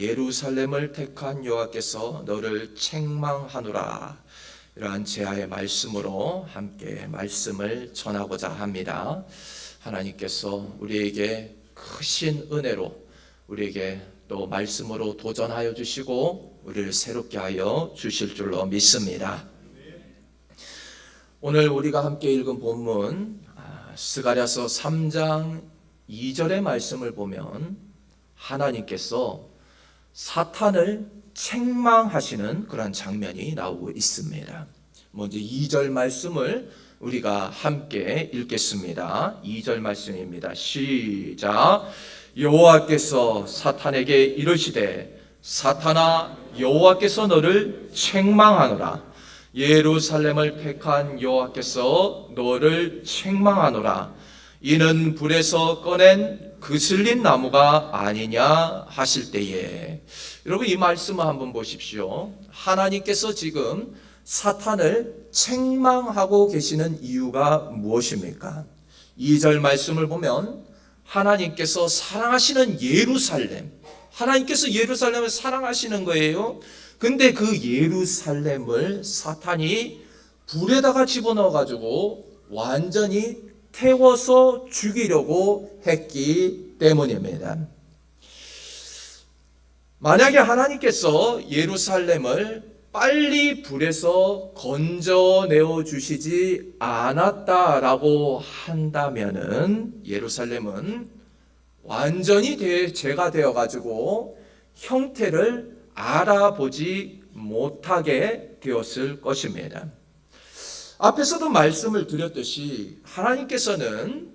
예루살렘을 택한 여호와께서 너를 책망하노라. 이러한 제아의 말씀으로 함께 말씀을 전하고자 합니다. 하나님께서 우리에게 크신 은혜로 우리에게 또 말씀으로 도전하여 주시고 우리를 새롭게 하여 주실 줄로 믿습니다. 오늘 우리가 함께 읽은 본문 스가랴서 3장 2절의 말씀을 보면 하나님께서 사탄을 책망하시는 그런 장면이 나오고 있습니다. 먼저 2절 말씀을 우리가 함께 읽겠습니다. 2절 말씀입니다. 시작. 여호와께서 사탄에게 이르시되 사탄아 여호와께서 너를 책망하노라. 예루살렘을 택한 여호와께서 너를 책망하노라. 이는 불에서 꺼낸 그슬린 나무가 아니냐 하실 때에. 여러분 이 말씀을 한번 보십시오. 하나님께서 지금 사탄을 책망하고 계시는 이유가 무엇입니까? 2절 말씀을 보면 하나님께서 사랑하시는 예루살렘, 하나님께서 예루살렘을 사랑하시는 거예요. 근데 그 예루살렘을 사탄이 불에다가 집어넣어 가지고 완전히 태워서 죽이려고 했기 때문입니다. 만약에 하나님께서 예루살렘을 빨리 불에서 건져내어 주시지 않았다라고 한다면은 예루살렘은 완전히 죄가 되어 가지고 형태를 알아보지 못하게 되었을 것입니다. 앞에서도 말씀을 드렸듯이 하나님께서는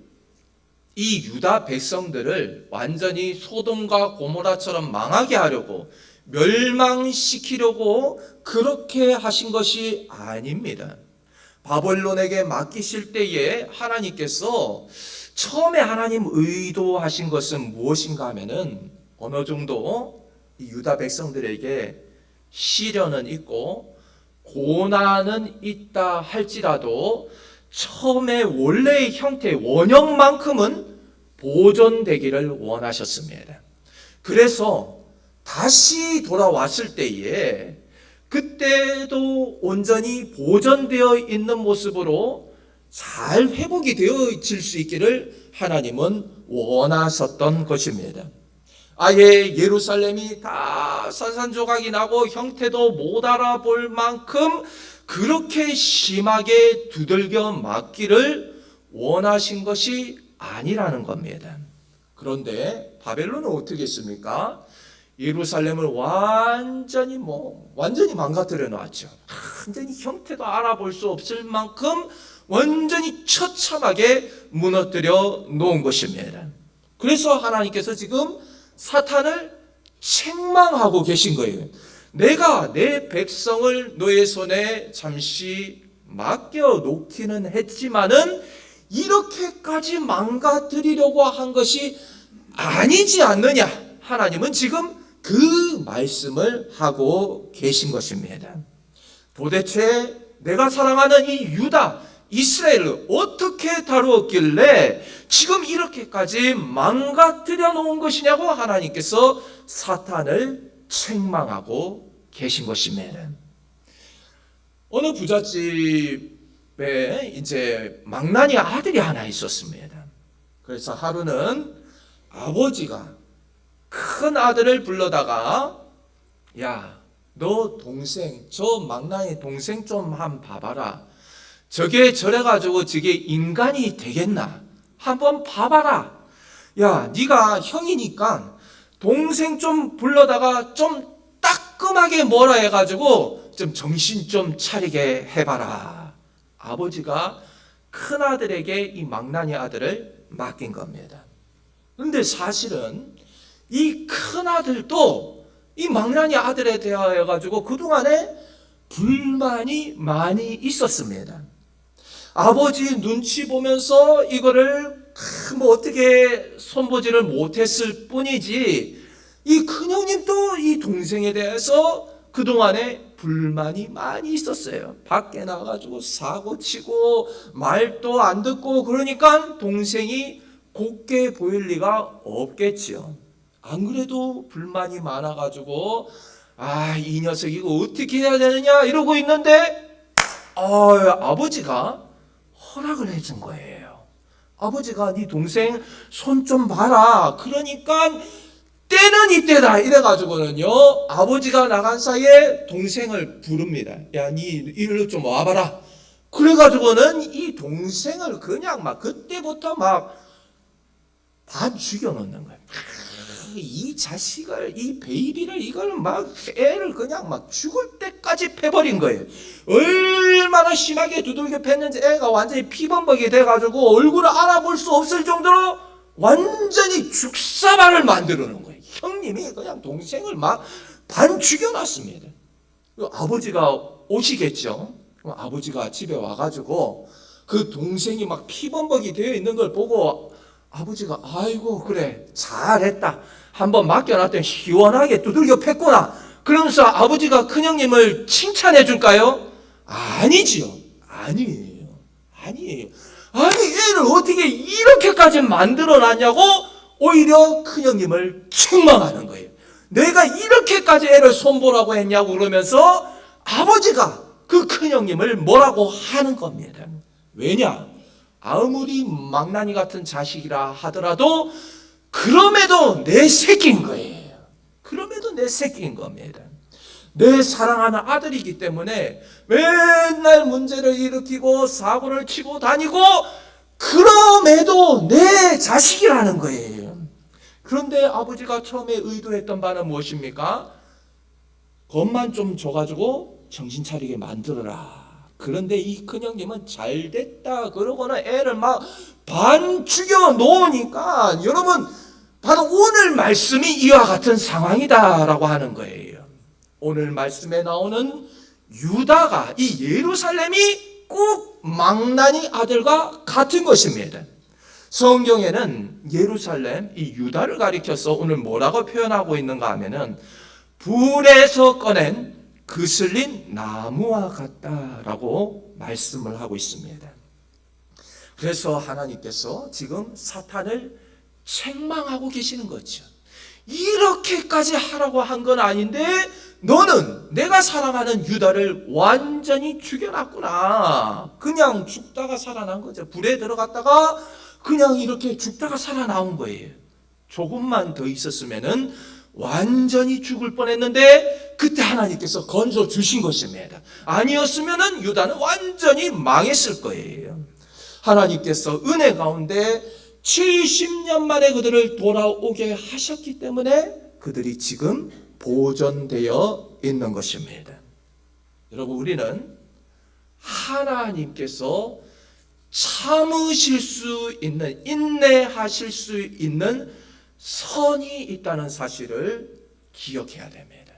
이 유다 백성들을 완전히 소돔과 고모라처럼 망하게 하려고 멸망시키려고 그렇게 하신 것이 아닙니다. 바벨론에게 맡기실 때에 하나님께서 처음에 하나님 의도하신 것은 무엇인가 하면은 어느 정도 이 유다 백성들에게 시련은 있고 고난은 있다 할지라도 처음에 원래의 형태 원형만큼은 보존되기를 원하셨습니다. 그래서 다시 돌아왔을 때에 그때도 온전히 보존되어 있는 모습으로 잘 회복이 되어질 수 있기를 하나님은 원하셨던 것입니다. 아예 예루살렘이 다 산산조각이 나고 형태도 못 알아볼 만큼 그렇게 심하게 두들겨 맞기를 원하신 것이 아니라는 겁니다. 그런데 바벨론은 어떻게 했습니까? 예루살렘을 완전히 망가뜨려 놨죠. 완전히 형태도 알아볼 수 없을 만큼 완전히 처참하게 무너뜨려 놓은 것입니다. 그래서 하나님께서 지금 사탄을 책망하고 계신 거예요. 내가 내 백성을 너의 손에 잠시 맡겨 놓기는 했지만은 이렇게까지 망가뜨리려고 한 것이 아니지 않느냐. 하나님은 지금 그 말씀을 하고 계신 것입니다. 도대체 내가 사랑하는 이 유다, 이스라엘을 어떻게 다루었길래 지금 이렇게까지 망가뜨려 놓은 것이냐고 하나님께서 사탄을 책망하고 계신 것입니다. 어느 부잣집에 이제 망나니 아들이 하나 있었습니다. 그래서 하루는 아버지가 큰 아들을 불러다가 야, 너 동생, 저 망나니 동생 좀 한번 봐봐라. 저게 저래가지고 저게 인간이 되겠나? 한번 봐봐라. 야, 네가 형이니까 동생 좀 불러다가 좀 따끔하게 뭐라 해가지고 좀 정신 좀 차리게 해봐라. 아버지가 큰 아들에게 이 망나니 아들을 맡긴 겁니다. 그런데 사실은 이 큰 아들도 이 망나니 아들에 대하여 가지고 그동안에 불만이 많이 있었습니다. 아버지 눈치 보면서 이거를 어떻게 손보지를 못했을 뿐이지 이 큰형님도 이 동생에 대해서 그동안에 불만이 많이 있었어요. 밖에 나가가지고 사고치고 말도 안 듣고 그러니까 동생이 곱게 보일 리가 없겠지요. 안 그래도 불만이 많아가지고 이 녀석 이거 어떻게 해야 되느냐 이러고 있는데 아버지가 허락을 해준 거예요. 아버지가 네 동생 손 좀 봐라. 그러니까 때는 이때다 이래가지고는요, 아버지가 나간 사이에 동생을 부릅니다. 야, 니 이리로 좀 와봐라. 그래가지고는 이 동생을 그냥 막 그때부터 막 반 죽여놓는 거예요. 이 자식을, 이 베이비를, 이걸 막 애를 그냥 막 죽을 때까지 패버린 거예요. 얼마나 심하게 두들겨 팼는지 애가 완전히 피범벅이 돼가지고 얼굴을 알아볼 수 없을 정도로 완전히 죽사발을 만들어 놓은 거예요. 형님이 그냥 동생을 막 반 죽여놨습니다. 아버지가 오시겠죠. 아버지가 집에 와가지고 그 동생이 막 피범벅이 되어 있는 걸 보고 아버지가 아이고 그래 잘했다. 한번 맡겨놨더니 시원하게 두들겨 팼구나. 그러면서 아버지가 큰형님을 칭찬해 줄까요? 아니지요. 아니에요. 아니 애를 어떻게 이렇게까지 만들어놨냐고 오히려 큰형님을 책망하는 거예요. 내가 이렇게까지 애를 손보라고 했냐고 그러면서 아버지가 그 큰형님을 뭐라고 하는 겁니다. 왜냐? 아무리 망나니 같은 자식이라 하더라도 그럼에도 내 새끼인 거예요. 그럼에도 내 새끼인 겁니다. 내 사랑하는 아들이기 때문에 맨날 문제를 일으키고 사고를 치고 다니고 그럼에도 내 자식이라는 거예요. 그런데 아버지가 처음에 의도했던 바는 무엇입니까? 것만 좀 줘가지고 정신 차리게 만들어라. 그런데 이 큰형님은 잘됐다 그러거나 애를 막 반 죽여 놓으니까 여러분 바로 오늘 말씀이 이와 같은 상황이다라고 하는 거예요. 오늘 말씀에 나오는 유다가 이 예루살렘이 꼭 망나니 아들과 같은 것입니다. 성경에는 예루살렘 이 유다를 가리켜서 오늘 뭐라고 표현하고 있는가 하면은 불에서 꺼낸 그슬린 나무와 같다라고 말씀을 하고 있습니다. 그래서 하나님께서 지금 사탄을 책망하고 계시는 거죠. 이렇게까지 하라고 한 건 아닌데 너는 내가 사랑하는 유다를 완전히 죽여놨구나. 그냥 죽다가 살아난 거죠. 불에 들어갔다가 그냥 이렇게 죽다가 살아나온 거예요. 조금만 더 있었으면은 완전히 죽을 뻔했는데 그때 하나님께서 건져 주신 것입니다. 아니었으면은 유다는 완전히 망했을 거예요. 하나님께서 은혜 가운데 70년 만에 그들을 돌아오게 하셨기 때문에 그들이 지금 보존되어 있는 것입니다. 여러분, 우리는 하나님께서 참으실 수 있는, 인내하실 수 있는 선이 있다는 사실을 기억해야 됩니다.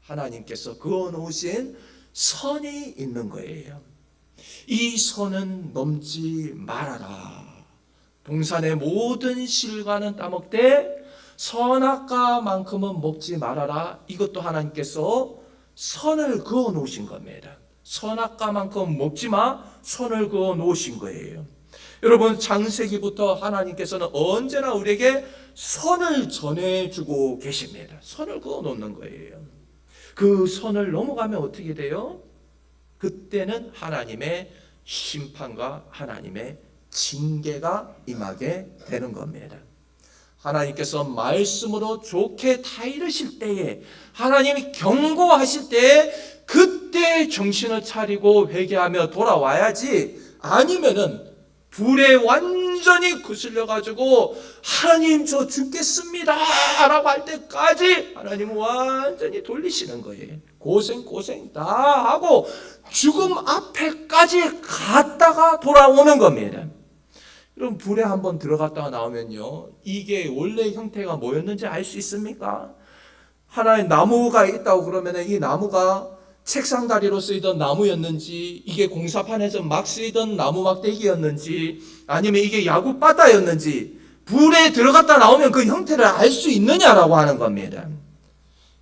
하나님께서 그어놓으신 선이 있는 거예요. 이 선은 넘지 말아라. 동산의 모든 실과는 따먹되 선악과만큼은 먹지 말아라. 이것도 하나님께서 선을 그어 놓으신 겁니다. 선악과만큼 먹지 마. 선을 그어 놓으신 거예요. 여러분, 창세기부터 하나님께서는 언제나 우리에게 선을 전해주고 계십니다. 선을 그어 놓는 거예요. 그 선을 넘어가면 어떻게 돼요? 그때는 하나님의 심판과 하나님의 징계가 임하게 되는 겁니다. 하나님께서 말씀으로 좋게 타이르실 때에, 하나님이 경고하실 때에 그때 정신을 차리고 회개하며 돌아와야지, 아니면은 불에 완전히 거슬려가지고 하나님 저 죽겠습니다 라고 할 때까지 하나님은 완전히 돌리시는 거예요. 고생 다 하고 죽음 앞에까지 갔다가 돌아오는 겁니다. 여러분, 불에 한번 들어갔다가 나오면요, 이게 원래 형태가 뭐였는지 알 수 있습니까? 하나의 나무가 있다고 그러면 이 나무가 책상 다리로 쓰이던 나무였는지, 이게 공사판에서 막 쓰이던 나무 막대기였는지, 아니면 이게 야구바다였는지 불에 들어갔다 나오면 그 형태를 알 수 있느냐라고 하는 겁니다.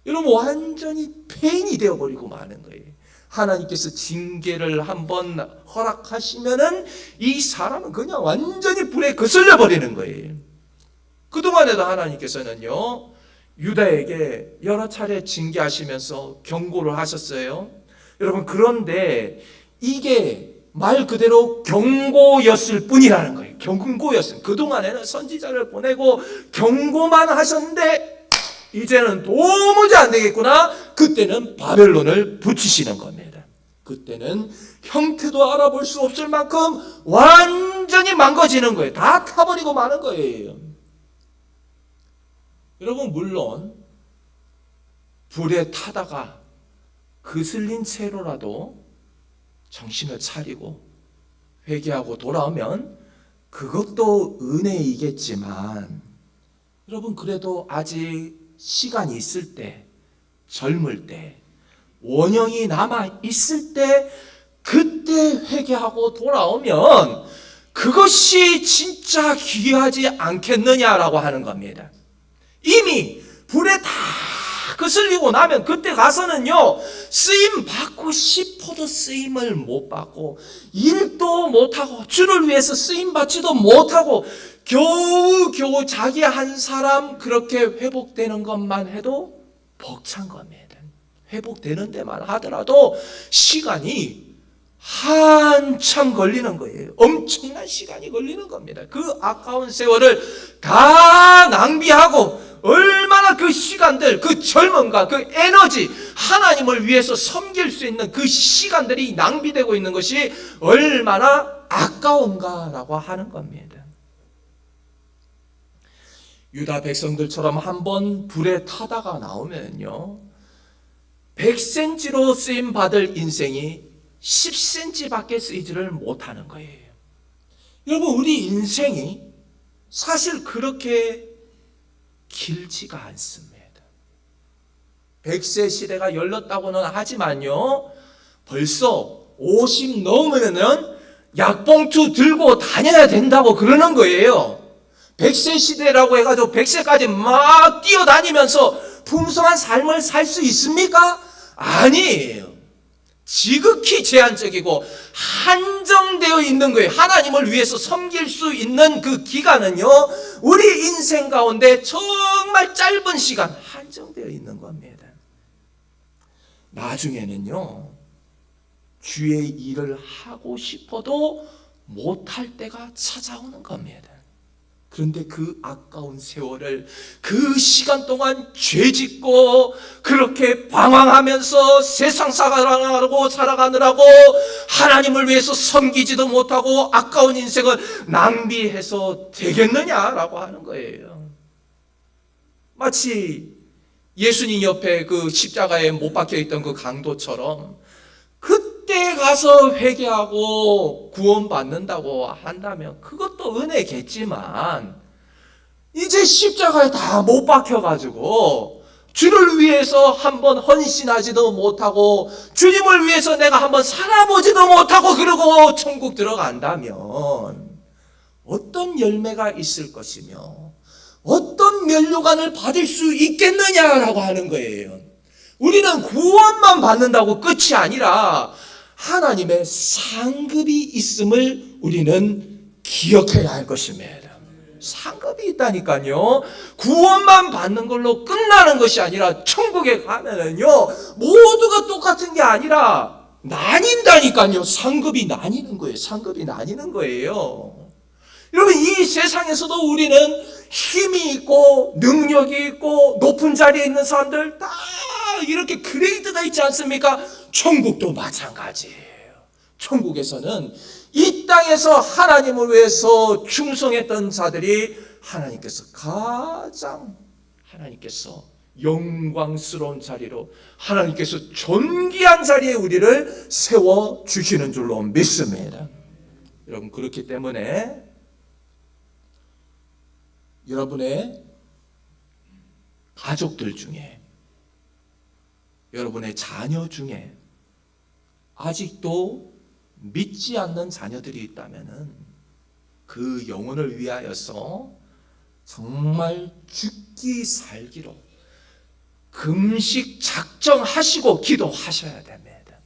여러분, 완전히 폐인이 되어버리고 마는 거예요. 하나님께서 징계를 한번 허락하시면은 이 사람은 그냥 완전히 불에 거슬려 버리는 거예요. 그동안에도 하나님께서는요, 유다에게 여러 차례 징계하시면서 경고를 하셨어요. 여러분, 그런데 이게 말 그대로 경고였을 뿐이라는 거예요. 경고였어요. 그동안에는 선지자를 보내고 경고만 하셨는데 이제는 도무지 안 되겠구나. 그때는 바벨론을 붙이시는 겁니다. 그때는 형태도 알아볼 수 없을 만큼 완전히 망가지는 거예요. 다 타버리고 마는 거예요. 여러분, 물론 불에 타다가 그슬린 채로라도 정신을 차리고 회개하고 돌아오면 그것도 은혜이겠지만, 여러분, 그래도 아직 시간이 있을 때, 젊을 때, 원형이 남아 있을 때, 그때 회개하고 돌아오면 그것이 진짜 귀하지 않겠느냐라고 하는 겁니다. 이미 불에 다 거슬리고 나면 그때 가서는요, 쓰임 받고 싶어도 쓰임을 못 받고, 일도 못하고, 주를 위해서 쓰임 받지도 못하고, 겨우 자기 한 사람 그렇게 회복되는 것만 해도 벅찬 겁니다. 회복되는 데만 하더라도 시간이 한참 걸리는 거예요. 엄청난 시간이 걸리는 겁니다. 그 아까운 세월을 다 낭비하고, 얼마나 그 시간들, 그 젊음과 그 에너지, 하나님을 위해서 섬길 수 있는 그 시간들이 낭비되고 있는 것이 얼마나 아까운가라고 하는 겁니다. 유다 백성들처럼 한번 불에 타다가 나오면요, 100cm로 쓰임 받을 인생이 10cm밖에 쓰이지를 못하는 거예요. 여러분, 우리 인생이 사실 그렇게 길지가 않습니다. 100세 시대가 열렸다고는 하지만요, 벌써 50 넘으면은 약봉투 들고 다녀야 된다고 그러는 거예요. 100세 시대라고 해가지고 100세까지 막 뛰어다니면서 풍성한 삶을 살 수 있습니까? 아니에요. 지극히 제한적이고 한정되어 있는 거예요. 하나님을 위해서 섬길 수 있는 그 기간은요, 우리 인생 가운데 정말 짧은 시간 한정되어 있는 겁니다. 나중에는요, 주의 일을 하고 싶어도 못할 때가 찾아오는 겁니다. 그런데 그 아까운 세월을, 그 시간 동안 죄짓고 그렇게 방황하면서 세상 살아가느라고 하나님을 위해서 섬기지도 못하고 아까운 인생을 낭비해서 되겠느냐라고 하는 거예요. 마치 예수님 옆에 그 십자가에 못 박혀 있던 그 강도처럼, 그때 가서 회개하고 구원받는다고 한다면 그것도 은혜겠지만, 이제 십자가에 다 못 박혀가지고 주를 위해서 한번 헌신하지도 못하고 주님을 위해서 내가 한번 살아보지도 못하고 그러고 천국 들어간다면 어떤 열매가 있을 것이며 어떤 면류관을 받을 수 있겠느냐라고 하는 거예요. 우리는 구원만 받는다고 끝이 아니라 하나님의 상급이 있음을 우리는 기억해야 할 것입니다. 상급이 있다니까요. 구원만 받는 걸로 끝나는 것이 아니라 천국에 가면은요, 모두가 똑같은 게 아니라 나뉜다니까요. 상급이 나뉘는 거예요. 상급이 나뉘는 거예요. 여러분, 이 세상에서도 우리는 힘이 있고 능력이 있고 높은 자리에 있는 사람들 다 이렇게 그레이드가 있지 않습니까? 천국도 마찬가지예요. 천국에서는 이 땅에서 하나님을 위해서 충성했던 자들이 하나님께서 영광스러운 자리로, 하나님께서 존귀한 자리에 우리를 세워주시는 줄로 믿습니다. 여러분, 그렇기 때문에 여러분의 가족들 중에, 여러분의 자녀 중에 아직도 믿지 않는 자녀들이 있다면은 그 영혼을 위하여서 정말 죽기 살기로 금식 작정하시고 기도하셔야 됩니다.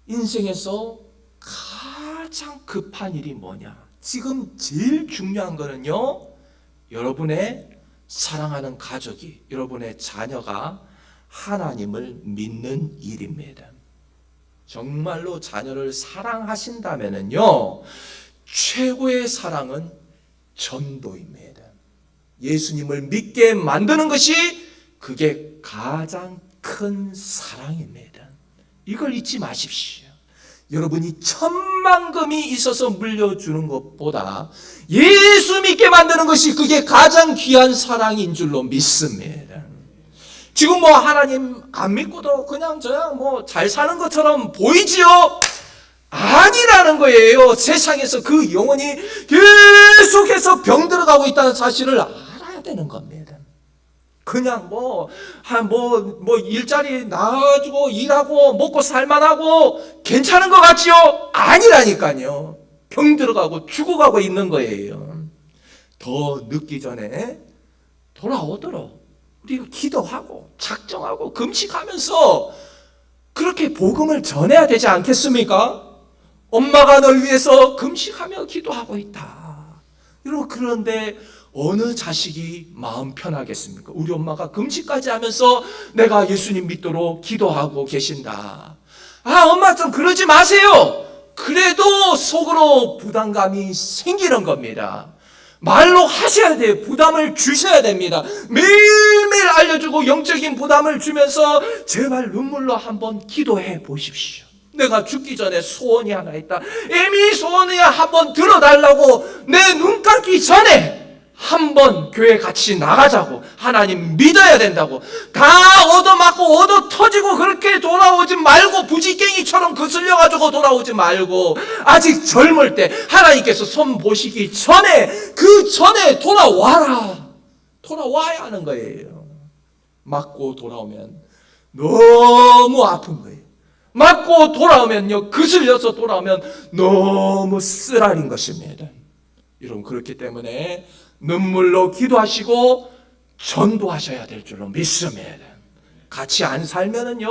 인생에서 가장 급한 일이 뭐냐? 지금 제일 중요한 거는요, 여러분의 사랑하는 가족이, 여러분의 자녀가 하나님을 믿는 일입니다. 정말로 자녀를 사랑하신다면요, 최고의 사랑은 전도입니다. 예수님을 믿게 만드는 것이 그게 가장 큰 사랑입니다. 이걸 잊지 마십시오. 여러분이 천만금이 있어서 물려주는 것보다 예수 믿게 만드는 것이 그게 가장 귀한 사랑인 줄로 믿습니다. 지금 뭐 하나님 안 믿고도 그냥 저냥 뭐 잘 사는 것처럼 보이지요? 아니라는 거예요. 세상에서 그 영혼이 계속해서 병들어가고 있다는 사실을 알아야 되는 겁니다. 그냥 일자리 나가지고 일하고 먹고 살만하고 괜찮은 것 같지요? 아니라니까요. 병들어가고 죽어가고 있는 거예요. 더 늦기 전에 돌아오도록 우리가 기도하고 작정하고 금식하면서 그렇게 복음을 전해야 되지 않겠습니까? 엄마가 널 위해서 금식하며 기도하고 있다. 여러분, 그런데 어느 자식이 마음 편하겠습니까? 우리 엄마가 금식까지 하면서 내가 예수님 믿도록 기도하고 계신다. 아, 엄마 좀 그러지 마세요. 그래도 속으로 부담감이 생기는 겁니다. 말로 하셔야 돼요. 부담을 주셔야 됩니다. 매일매일 알려주고 영적인 부담을 주면서 제발 눈물로 한번 기도해 보십시오. 내가 죽기 전에 소원이 하나 있다. 이미 소원이 한번 들어달라고 내 눈 감기 전에 한번 교회 같이 나가자고. 하나님 믿어야 된다고. 다 얻어맞고 얻어 터지고 그렇게 돌아오지 말고 부지깽이처럼 거슬려가지고 돌아오지 말고 아직 젊을 때 하나님께서 손 보시기 전에 그 전에 돌아와야 하는 거예요. 맞고 돌아오면 너무 아픈 거예요. 맞고 돌아오면요, 거슬려서 돌아오면 너무 쓰라린 것입니다. 여러분, 그렇기 때문에 눈물로 기도하시고 전도하셔야 될 줄로 믿습니다. 같이 안 살면은요,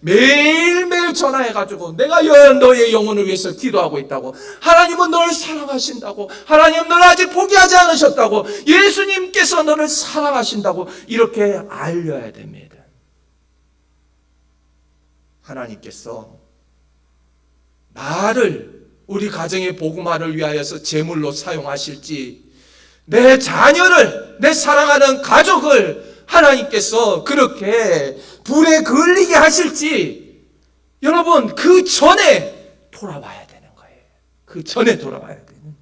매일매일 전화해가지고 내가 너의 영혼을 위해서 기도하고 있다고, 하나님은 너를 사랑하신다고, 하나님은 너를 아직 포기하지 않으셨다고, 예수님께서 너를 사랑하신다고 이렇게 알려야 됩니다. 하나님께서 나를 우리 가정의 복음화를 위하여서 제물로 사용하실지, 내 자녀를, 내 사랑하는 가족을 하나님께서 그렇게 불에 걸리게 하실지, 여러분, 그 전에 돌아와야 되는 거예요. 그 전에 돌아와야 되는 거예요.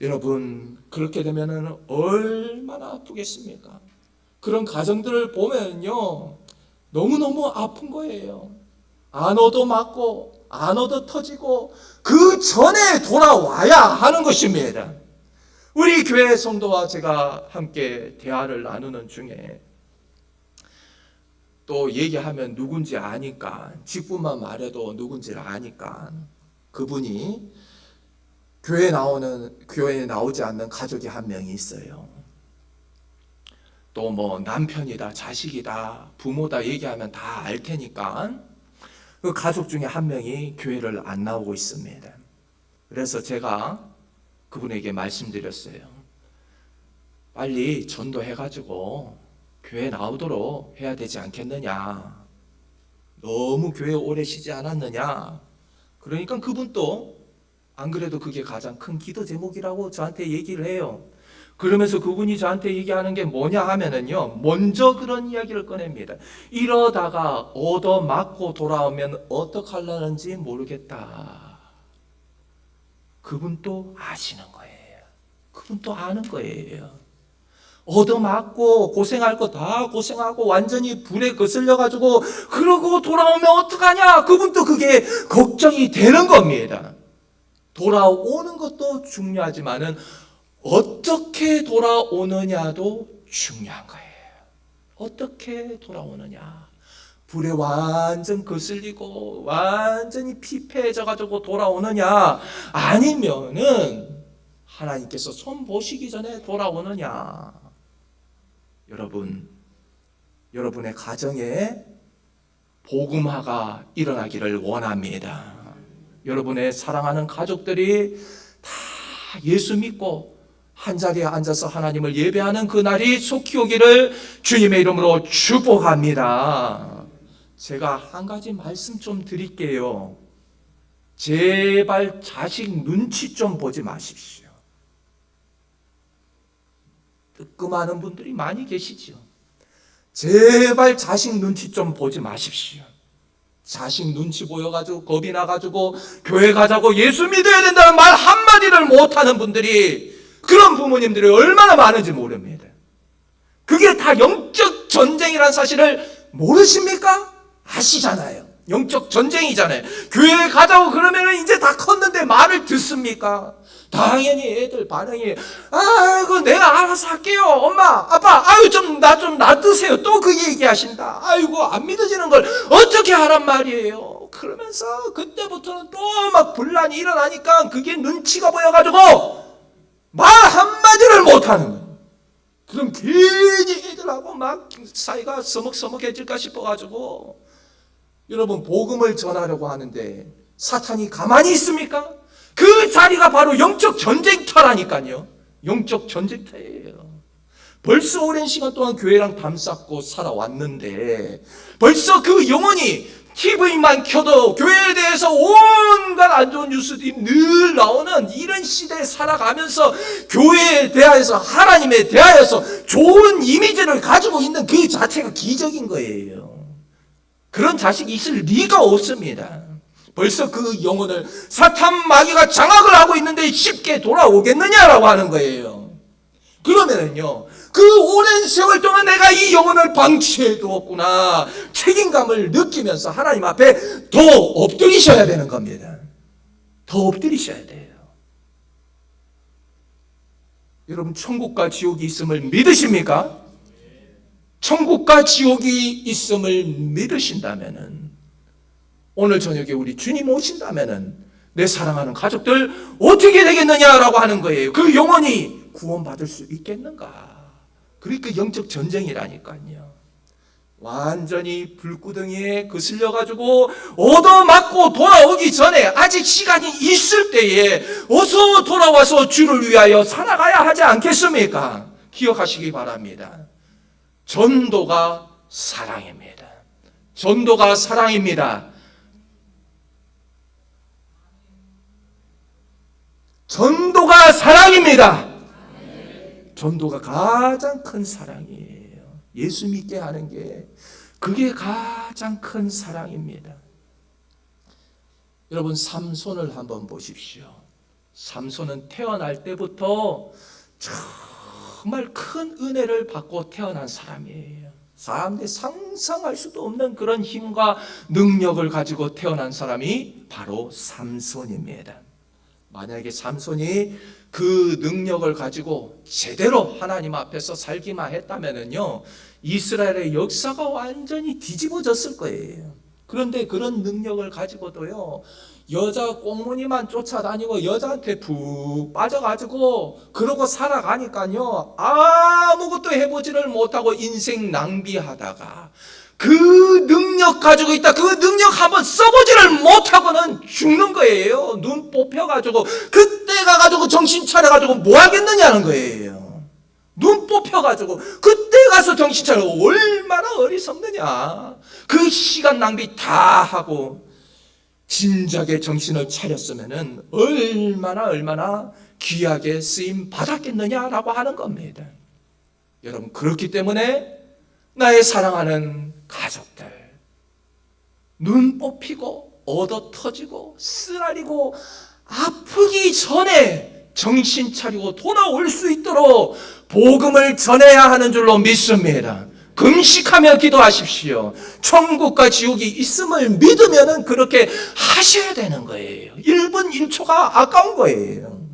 여러분, 그렇게 되면은 얼마나 아프겠습니까? 그런 가정들을 보면요, 너무너무 아픈 거예요. 안 얻어 맞고 안 얻어 터지고 그 전에 돌아와야 하는 것입니다. 우리 교회 성도와 제가 함께 대화를 나누는 중에 또 얘기하면 누군지 아니까, 직분만 말해도 누군지를 아니까, 그분이 교회에 나오지 않는 가족이 한 명이 있어요. 또 뭐 남편이다, 자식이다, 부모다 얘기하면 다 알 테니까 그 가족 중에 한 명이 교회를 안 나오고 있습니다. 그래서 제가 그분에게 말씀드렸어요. 빨리 전도해가지고 교회 나오도록 해야 되지 않겠느냐. 너무 교회 오래 쉬지 않았느냐. 그러니까 그분도 안 그래도 그게 가장 큰 기도 제목이라고 저한테 얘기를 해요. 그러면서 그분이 저한테 얘기하는 게 뭐냐 하면은요, 먼저 그런 이야기를 꺼냅니다. 이러다가 얻어맞고 돌아오면 어떡하려는지 모르겠다. 그분도 아시는 거예요. 그분도 아는 거예요. 얻어맞고 고생할 거 다 고생하고 완전히 불에 거슬려가지고 그러고 돌아오면 어떡하냐. 그분도 그게 걱정이 되는 겁니다. 돌아오는 것도 중요하지만은 어떻게 돌아오느냐도 중요한 거예요. 어떻게 돌아오느냐. 불에 완전 거슬리고 완전히 피폐해져가지고 돌아오느냐, 아니면은 하나님께서 손 보시기 전에 돌아오느냐. 여러분, 여러분의 가정에 복음화가 일어나기를 원합니다. 여러분의 사랑하는 가족들이 다 예수 믿고 한자리에 앉아서 하나님을 예배하는 그날이 속히 오기를 주님의 이름으로 축복합니다. 제가 한 가지 말씀 좀 드릴게요. 제발 자식 눈치 좀 보지 마십시오. 뜨끔하는 분들이 많이 계시죠. 제발 자식 눈치 좀 보지 마십시오. 자식 눈치 보여가지고 겁이 나가지고 교회 가자고 예수 믿어야 된다는 말 한마디를 못하는 분들이, 그런 부모님들이 얼마나 많은지 모릅니다. 그게 다 영적 전쟁이라는 사실을 모르십니까? 아시잖아요. 영적 전쟁이잖아요. 교회에 가자고 그러면 이제 다 컸는데 말을 듣습니까? 당연히 애들 반응이, 아이고 내가 알아서 할게요. 엄마 아빠 아유 나 좀 놔두세요. 또 그 얘기하신다. 아이고 안 믿어지는 걸 어떻게 하란 말이에요. 그러면서 그때부터는 또 막 분란이 일어나니까 그게 눈치가 보여가지고 말 한마디를 못하는 거예요. 그럼 괜히 애들하고 막 사이가 서먹서먹해질까 싶어가지고, 여러분 복음을 전하려고 하는데 사탄이 가만히 있습니까? 그 자리가 바로 영적 전쟁터라니까요. 영적 전쟁터예요. 벌써 오랜 시간 동안 교회랑 담쌓고 살아왔는데 벌써 그 영혼이 TV만 켜도 교회에 대해서 온갖 안 좋은 뉴스들이 늘 나오는 이런 시대에 살아가면서 교회에 대하여서, 하나님에 대하여서 좋은 이미지를 가지고 있는 그 자체가 기적인 거예요. 그런 자식이 있을 리가 없습니다. 벌써 그 영혼을 사탄 마귀가 장악을 하고 있는데 쉽게 돌아오겠느냐라고 하는 거예요. 그러면은요, 그 오랜 세월 동안 내가 이 영혼을 방치해 두었구나 책임감을 느끼면서 하나님 앞에 더 엎드리셔야 되는 겁니다. 더 엎드리셔야 돼요. 여러분 천국과 지옥이 있음을 믿으십니까? 천국과 지옥이 있음을 믿으신다면은, 오늘 저녁에 우리 주님 오신다면은 내 사랑하는 가족들 어떻게 되겠느냐라고 하는 거예요. 그 영혼이 구원받을 수 있겠는가? 그러니까 영적 전쟁이라니까요. 완전히 불구덩이에 거슬려가지고 얻어맞고 돌아오기 전에 아직 시간이 있을 때에 어서 돌아와서 주를 위하여 살아가야 하지 않겠습니까? 기억하시기 바랍니다. 전도가 사랑입니다. 전도가 사랑입니다. 전도가 사랑입니다. 전도가 가장 큰 사랑이에요. 예수 믿게 하는 게 그게 가장 큰 사랑입니다. 여러분 삼손을 한번 보십시오. 삼손은 태어날 때부터 정말 큰 은혜를 받고 태어난 사람이에요. 사람들이 상상할 수도 없는 그런 힘과 능력을 가지고 태어난 사람이 바로 삼손입니다. 만약에 삼손이 그 능력을 가지고 제대로 하나님 앞에서 살기만 했다면은요, 이스라엘의 역사가 완전히 뒤집어졌을 거예요. 그런데 그런 능력을 가지고도요, 여자 꽁무니만 쫓아다니고 여자한테 푹 빠져가지고 그러고 살아가니까요, 아무것도 해보지를 못하고 인생 낭비하다가 그 능력 가지고 있다, 그 능력 한번 써보지를 못하고는 죽는 거예요. 눈 뽑혀가지고 그때 가가지고 정신 차려가지고 뭐 하겠느냐는 거예요. 눈 뽑혀가지고 그때 가서 정신 차려 얼마나 어리석느냐. 그 시간 낭비 다 하고 진작에 정신을 차렸으면은 얼마나 귀하게 쓰임 받았겠느냐라고 하는 겁니다. 여러분, 그렇기 때문에 나의 사랑하는 가족들, 눈 뽑히고 얻어 터지고 쓰라리고 아프기 전에 정신 차리고 돌아올 수 있도록 복음을 전해야 하는 줄로 믿습니다. 금식하며 기도하십시오. 천국과 지옥이 있음을 믿으면 그렇게 하셔야 되는 거예요. 1분 1초가 아까운 거예요.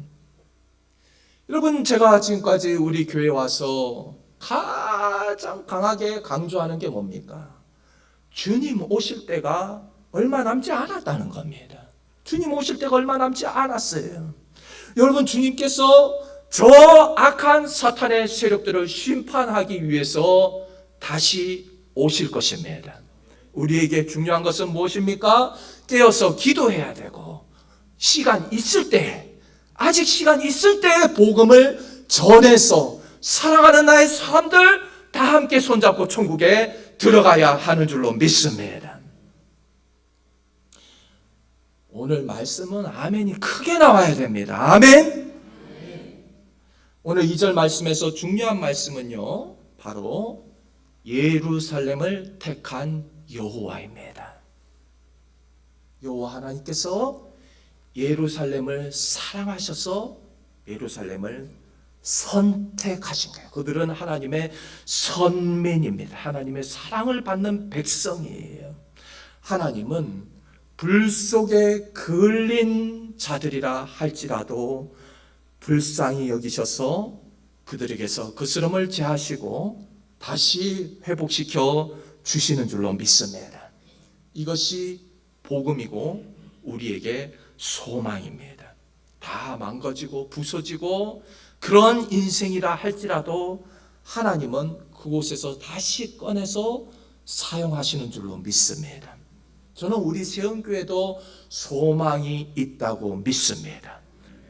여러분, 제가 지금까지 우리 교회에 와서 가장 강하게 강조하는 게 뭡니까? 주님 오실 때가 얼마 남지 않았다는 겁니다. 주님 오실 때가 얼마 남지 않았어요. 여러분, 주님께서 저 악한 사탄의 세력들을 심판하기 위해서 다시 오실 것입니다. 우리에게 중요한 것은 무엇입니까? 깨어서 기도해야 되고, 시간 있을 때, 아직 시간 있을 때 복음을 전해서 사랑하는 나의 사람들 다 함께 손잡고 천국에 들어가야 하는 줄로 믿습니다. 오늘 말씀은 아멘이 크게 나와야 됩니다. 아멘. 오늘 2절 말씀에서 중요한 말씀은요, 바로 예루살렘을 택한 여호와입니다. 여호와 하나님께서 예루살렘을 사랑하셔서 예루살렘을 선택하신 거예요. 그들은 하나님의 선민입니다. 하나님의 사랑을 받는 백성이에요. 하나님은 불 속에 그을린 자들이라 할지라도 불쌍히 여기셔서 그들에게서 그 쓰름을 제하시고 다시 회복시켜 주시는 줄로 믿습니다. 이것이 복음이고 우리에게 소망입니다. 다 망가지고 부서지고 그런 인생이라 할지라도 하나님은 그곳에서 다시 꺼내서 사용하시는 줄로 믿습니다. 저는 우리 세운교회도 소망이 있다고 믿습니다.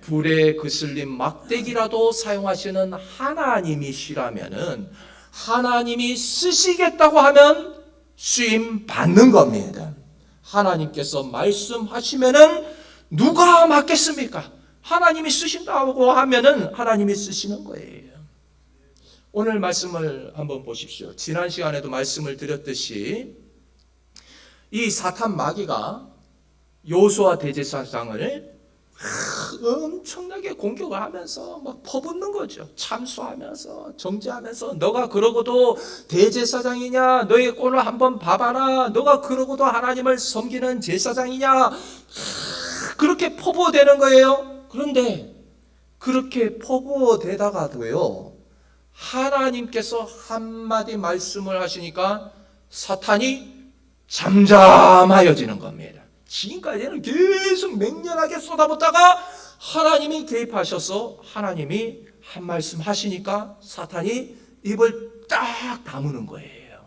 불에 그슬린 막대기라도 사용하시는 하나님이시라면은 하나님이 쓰시겠다고 하면 쓰임 받는 겁니다. 하나님께서 말씀하시면은 누가 막겠습니까? 하나님이 쓰신다고 하면은 하나님이 쓰시는 거예요. 오늘 말씀을 한번 보십시오. 지난 시간에도 말씀을 드렸듯이 이 사탄 마귀가 여호수아 대제사장을 엄청나게 공격을 하면서 막 퍼붓는 거죠. 참수하면서 정죄하면서 너가 그러고도 대제사장이냐, 너의 꼴을 한번 봐봐라, 너가 그러고도 하나님을 섬기는 제사장이냐, 그렇게 퍼부어대는 거예요. 그런데 그렇게 퍼부어대다가도요, 하나님께서 한마디 말씀을 하시니까 사탄이 잠잠하여지는 겁니다. 지금까지는 계속 맹렬하게 쏟아붓다가 하나님이 개입하셔서 하나님이 한 말씀 하시니까 사탄이 입을 딱 다무는 거예요.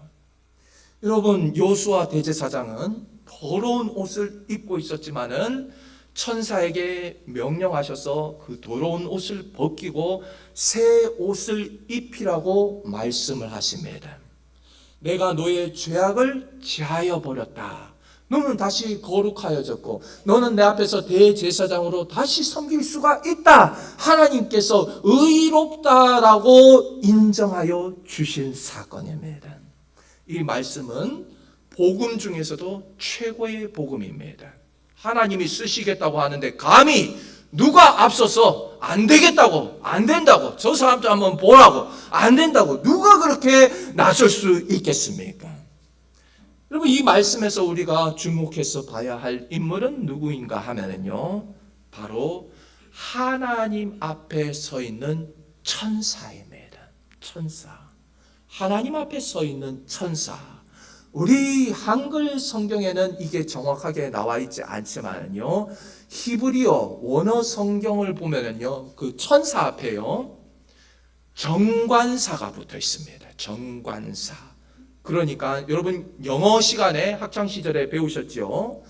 여러분, 여호수아 대제사장은 더러운 옷을 입고 있었지만은 천사에게 명령하셔서 그 더러운 옷을 벗기고 새 옷을 입히라고 말씀을 하십니다. 내가 너의 죄악을 제하여 버렸다. 너는 다시 거룩하여졌고 너는 내 앞에서 대제사장으로 다시 섬길 수가 있다. 하나님께서 의롭다라고 인정하여 주신 사건입니다. 이 말씀은 복음 중에서도 최고의 복음입니다. 하나님이 쓰시겠다고 하는데 감히 누가 앞서서 안 되겠다고, 안 된다고, 저 사람도 한번 보라고, 안 된다고 누가 그렇게 나설 수 있겠습니까? 여러분, 이 말씀에서 우리가 주목해서 봐야 할 인물은 누구인가 하면은요, 바로 하나님 앞에 서 있는 천사입니다. 천사. 하나님 앞에 서 있는 천사. 우리 한글 성경에는 이게 정확하게 나와 있지 않지만요, 히브리어 원어 성경을 보면은요, 그 천사 앞에요, 정관사가 붙어 있습니다. 정관사. 그러니까 여러분 영어 시간에 학창 시절에 배우셨죠?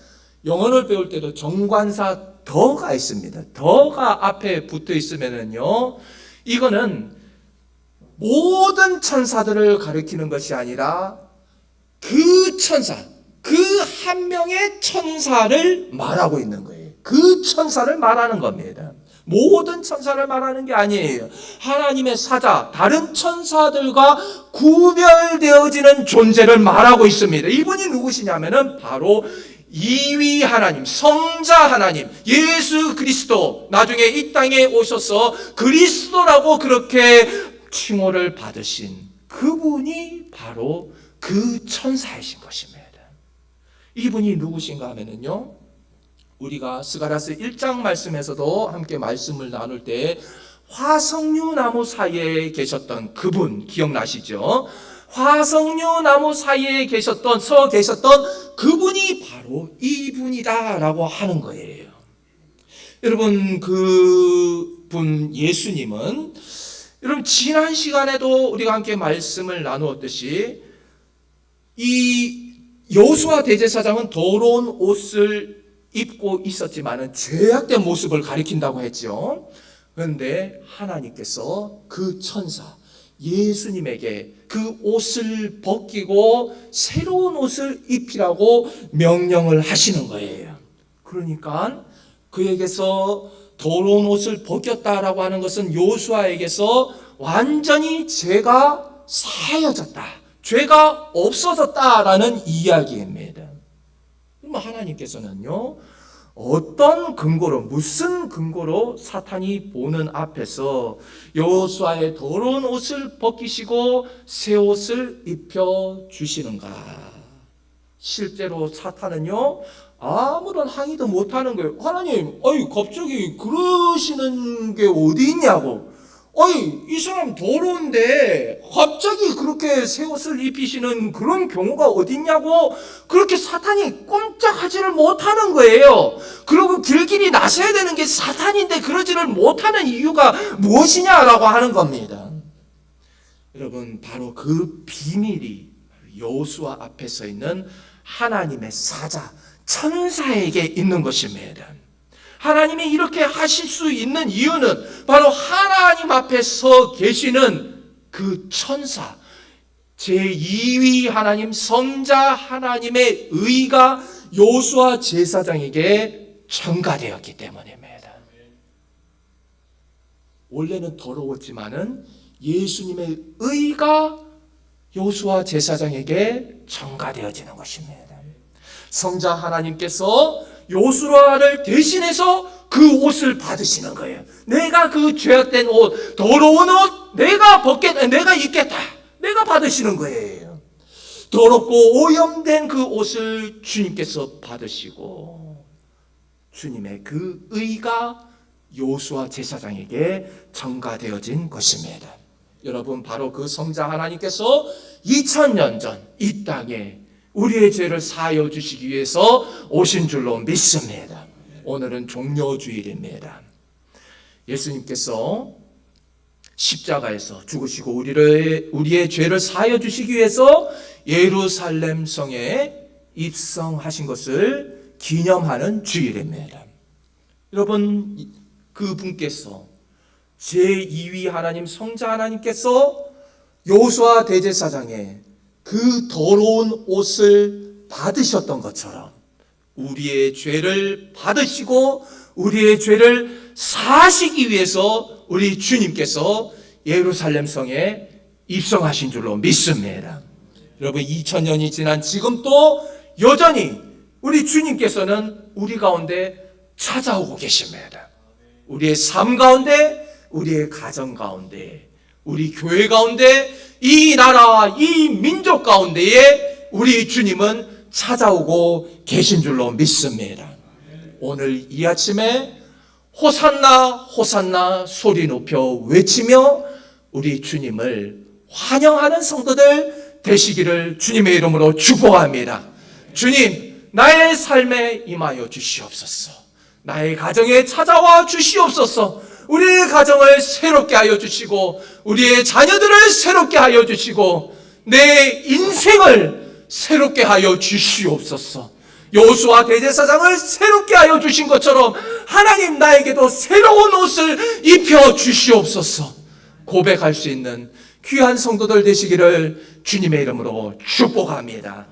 영어를 배울 때도 정관사 더가 있습니다. 더가 앞에 붙어 있으면은요, 이거는 모든 천사들을 가리키는 것이 아니라 그 천사, 그 한 명의 천사를 말하고 있는 거예요. 그 천사를 말하는 겁니다. 모든 천사를 말하는 게 아니에요. 하나님의 사자, 다른 천사들과 구별되어지는 존재를 말하고 있습니다. 이분이 누구시냐면은 바로 이위 하나님, 성자 하나님, 예수 그리스도, 나중에 이 땅에 오셔서 그리스도라고 그렇게 칭호를 받으신 그분이 바로 그 천사이신 것입니다. 이분이 누구신가 하면은요, 우리가 스가랴서 1장 말씀에서도 함께 말씀을 나눌 때 화석류 나무 사이에 계셨던 그분 기억나시죠? 화석류 나무 사이에 서 계셨던 그분이 바로 이분이다라고 하는 거예요. 여러분, 그분 예수님은, 여러분 지난 시간에도 우리가 함께 말씀을 나누었듯이 이 여호수아 대제사장은 더러운 옷을 입고 있었지만은 죄악된 모습을 가리킨다고 했죠. 그런데 하나님께서 그 천사 예수님에게 그 옷을 벗기고 새로운 옷을 입히라고 명령을 하시는 거예요. 그러니까 그에게서 더러운 옷을 벗겼다라고 하는 것은 요수아에게서 완전히 죄가 사여졌다, 죄가 없어졌다라는 이야기입니다. 그럼 하나님께서는요, 어떤 근거로, 무슨 근거로 사탄이 보는 앞에서 여호수아의 더러운 옷을 벗기시고 새 옷을 입혀 주시는가? 실제로 사탄은요, 아무런 항의도 못하는 거예요. 하나님, 갑자기 그러시는 게 어디 있냐고. 이 사람 더러운데 갑자기 그렇게 새 옷을 입히시는 그런 경우가 어디 있냐고, 그렇게 사탄이 꼼짝하지를 못하는 거예요. 그리고 길길이 나서야 되는 게 사탄인데 그러지를 못하는 이유가 무엇이냐라고 하는 겁니다. 여러분, 바로 그 비밀이 여호수아 앞에 서 있는 하나님의 사자, 천사에게 있는 것입니다. 하나님이 이렇게 하실 수 있는 이유는 바로 하나님 앞에 서 계시는 그 천사, 제2위 하나님, 성자 하나님의 의가 여호수아 제사장에게 전가되었기 때문입니다. 원래는 더러웠지만은 예수님의 의가 여호수아 제사장에게 전가되어지는 것입니다. 성자 하나님께서 여호수아를 대신해서 그 옷을 받으시는 거예요. 내가 그 죄악된 옷, 더러운 옷 내가 입겠다. 내가 받으시는 거예요. 더럽고 오염된 그 옷을 주님께서 받으시고 주님의 그 의가 여호수아 제사장에게 전가되어진 것입니다. 여러분, 바로 그 성자 하나님께서 2000년 전 이 땅에 우리의 죄를 사하여 주시기 위해서 오신 줄로 믿습니다. 오늘은 종려주일입니다. 예수님께서 십자가에서 죽으시고 우리의 죄를 사하여 주시기 위해서 예루살렘 성에 입성하신 것을 기념하는 주일입니다. 여러분, 그분께서 제2위 하나님, 성자 하나님께서 여호수아 대제사장의 그 더러운 옷을 받으셨던 것처럼 우리의 죄를 받으시고 우리의 죄를 사하시기 위해서 우리 주님께서 예루살렘 성에 입성하신 줄로 믿습니다. 여러분, 2000년이 지난 지금도 여전히 우리 주님께서는 우리 가운데 찾아오고 계십니다. 우리의 삶 가운데, 우리의 가정 가운데, 우리 교회 가운데, 이 나라, 이 민족 가운데에 우리 주님은 찾아오고 계신 줄로 믿습니다. 오늘 이 아침에 호산나 호산나 소리 높여 외치며 우리 주님을 환영하는 성도들 되시기를 주님의 이름으로 축복합니다. 주님, 나의 삶에 임하여 주시옵소서. 나의 가정에 찾아와 주시옵소서. 우리의 가정을 새롭게 하여 주시고 우리의 자녀들을 새롭게 하여 주시고 내 인생을 새롭게 하여 주시옵소서. 여호수아 대제사장을 새롭게 하여 주신 것처럼 하나님, 나에게도 새로운 옷을 입혀 주시옵소서. 고백할 수 있는 귀한 성도들 되시기를 주님의 이름으로 축복합니다.